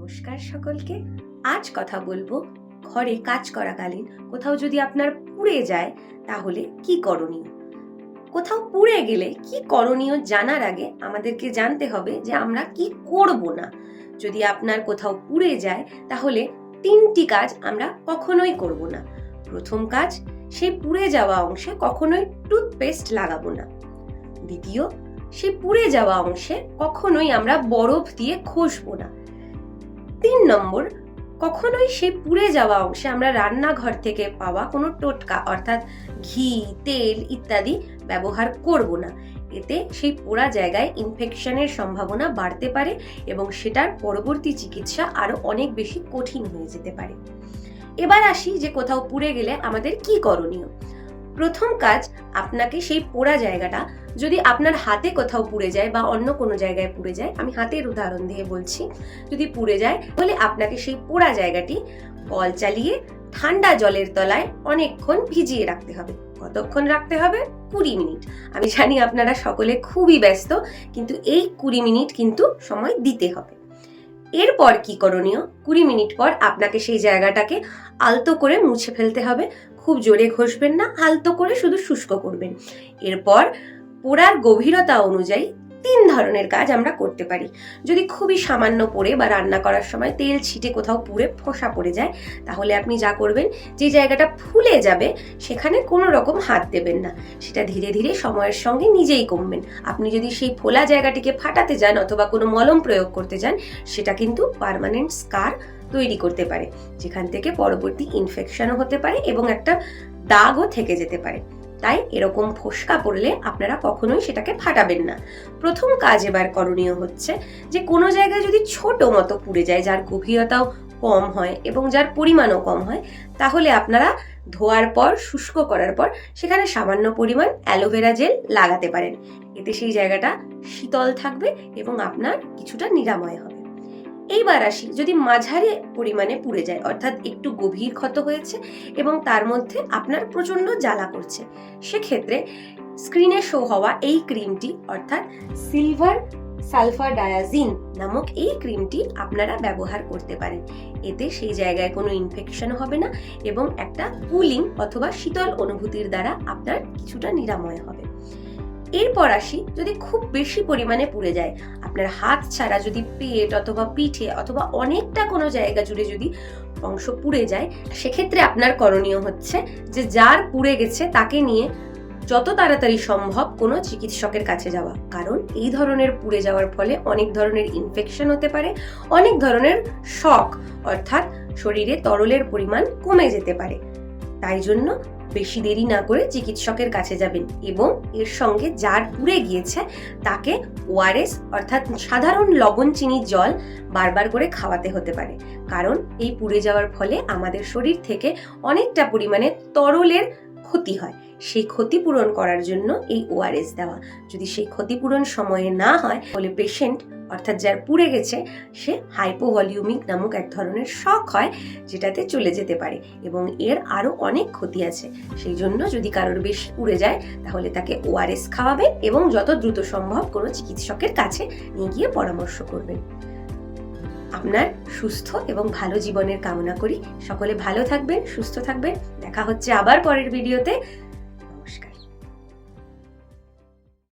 নমস্কার সকলকে। আজ কথা বলবো ঘরে কাজ করাকালীন কোথাও যদি আপনার পুড়ে যায় তাহলে কি করণীয়। কোথাও পুড়ে গেলে কি করণীয় জানার আগে আমাদেরকে জানতে হবে যে আমরা কি করব না। যদি আপনার কোথাও পুড়ে যায় তাহলে 3টি কাজ আমরা কখনোই করব না। প্রথম কাজ, সেই পুড়ে যাওয়া অংশে কখনোই টুথপেস্ট লাগাবো না। দ্বিতীয়, সেই পুড়ে যাওয়া অংশে কখনোই আমরা বরফ দিয়ে ঘষবো না। 3 নম্বর, কখনোই সেই পুড়ে যাওয়া অংশে আমরা রান্নাঘর থেকে পাওয়া কোনো টোটকা অর্থাৎ ঘি, তেল ইত্যাদি ব্যবহার করব না। এতে সেই পোড়া জায়গায় ইনফেকশনের সম্ভাবনা বাড়তে পারে এবং সেটার পরবর্তী চিকিৎসা আরো অনেক বেশি কঠিন হয়ে যেতে পারে। এবার আসি যে কোথাও পুড়ে গেলে আমাদের কি করণীয়। প্রথম কাজ, আপনাকে সেই পোড়া জায়গাটা, যদি আপনার হাতে কোথাও পুড়ে যায় বা অন্য কোনো জায়গায় পুড়ে যায়, আমি হাতের উদাহরণ দিয়ে বলছি, যদি পুড়ে যায় তাহলে আপনাকে সেই পোড়া জায়গাটি কল চালিয়ে ঠান্ডা জলের তলায় অনেকক্ষণ ভিজিয়ে রাখতে হবে। কতক্ষণ রাখতে হবে? 20 মিনিট। আমি জানি আপনারা সকলে খুবই ব্যস্ত, কিন্তু এই 20 মিনিট কিন্তু সময় দিতে হবে। এরপর কি করণীয়? 20 মিনিট পর আপনাকে সেই জায়গাটাকে আলতো করে মুছে ফেলতে হবে। খুব জোরে ঘষবেন না, আলতো করে শুধু শুষ্ক করবেন। এরপর পোড়ার গভীরতা অনুযায়ী 3 ধরনের কাজ আমরা করতে পারি। যদি খুবই সামান্য পড়ে বা রান্না করার সময় তেল ছিটে কোথাও পুড়ে ফোসা পড়ে যায়, তাহলে আপনি যা করবেন, যে জায়গাটা ফুলে যাবে সেখানে কোনো রকম হাত দেবেন না, সেটা ধীরে ধীরে সময়ের সঙ্গে নিজেই কমবেন। আপনি যদি সেই ফোলা জায়গাটিকে ফাটাতে যান অথবা কোনো মলম প্রয়োগ করতে যান, সেটা কিন্তু পার্মানেন্ট স্কার তৈরি করতে পারে, যেখান থেকে পরবর্তী ইনফেকশনও হতে পারে এবং একটা দাগও থেকে যেতে পারে। তাই এরকম ফোসকা পড়লে আপনারা কখনোই সেটাকে ফাটাবেন না। প্রথম কাজ এবার করণীয় হচ্ছে যে কোনো জায়গায় যদি ছোট মতো পুড়ে যায়, যার গভীরতাও কম হয় এবং যার পরিমাণও কম হয়, তাহলে আপনারা ধোয়ার পর, শুষ্ক করার পর সেখানে সামান্য পরিমাণ অ্যালোভেরা জেল লাগাতে পারেন। এতে সেই জায়গাটা শীতল থাকবে এবং আপনার কিছুটা নিরাময় হবে। এইবার আসি, যদি মাঝারি পরিমাণে পুড়ে যায়, অর্থাৎ একটু গভীর ক্ষত হয়েছে এবং তার মধ্যে আপনার প্রচন্ড জ্বালা করছে, সেক্ষেত্রে স্ক্রিনে শো হওয়া এই ক্রিমটি অর্থাৎ সিলভার সালফার ডায়াজিন নামক এই ক্রিমটি আপনারা ব্যবহার করতে পারেন। এতে সেই জায়গায় কোনো ইনফেকশন হবে না এবং একটা কুলিং অথবা শীতল অনুভূতির দ্বারা আপনার কিছুটা নিরাময় হবে। এরপর আসি, যদি খুব বেশি পরিমাণে পুড়ে যায়, আপনার হাত ছাড়া যদি পেট অথবা পিঠে অথবা অনেকটা কোনো জায়গা জুড়ে যদি অংশ পুড়ে যায়, সেক্ষেত্রে আপনার করণীয় হচ্ছে যে যার পুড়ে গেছে তাকে নিয়ে যত তাড়াতাড়ি সম্ভব কোনো চিকিৎসকের কাছে যাওয়া। কারণ এই ধরনের পুড়ে যাওয়ার ফলে অনেক ধরনের ইনফেকশন হতে পারে, অনেক ধরনের শক অর্থাৎ শরীরে তরলের পরিমাণ কমে যেতে পারে। তাই জন্য বেশি দেরি না করে চিকিৎসকের কাছে যাবেন এবং এর সঙ্গে যার পুড়ে গিয়েছে তাকে ওআরএস অর্থাৎ সাধারণ লবণ চিনির জল বারবার করে খাওয়াতে হতে পারে। কারণ এই পুড়ে যাওয়ার ফলে আমাদের শরীর থেকে অনেকটা পরিমাণে তরলের ক্ষতি হয়। সেই ক্ষতিপূরণ করার জন্য এই ওআরএস দেওয়া। যদি সেই ক্ষতিপূরণ সময়ে না হয় তাহলে পেশেন্ট অর্থাৎ যার পুড়ে গেছে সে হাইপোভলিউমিক নামক এক ধরনের শক হয়, যেটাতে চলে যেতে পারে এবং এর আরো অনেক ক্ষতি আছে। সেই জন্য যদি কারোর বেশি পুড়ে যায় তাহলে তাকে ওআরএস খাওয়াবেন এবং যত দ্রুত সম্ভব কোনো চিকিৎসকের কাছে নিয়ে গিয়ে পরামর্শ করবেন। আপনার সুস্থ এবং ভালো জীবনের কামনা করি। সকলে ভালো থাকবেন, সুস্থ থাকবেন। দেখা হচ্ছে আবার পরের ভিডিওতে।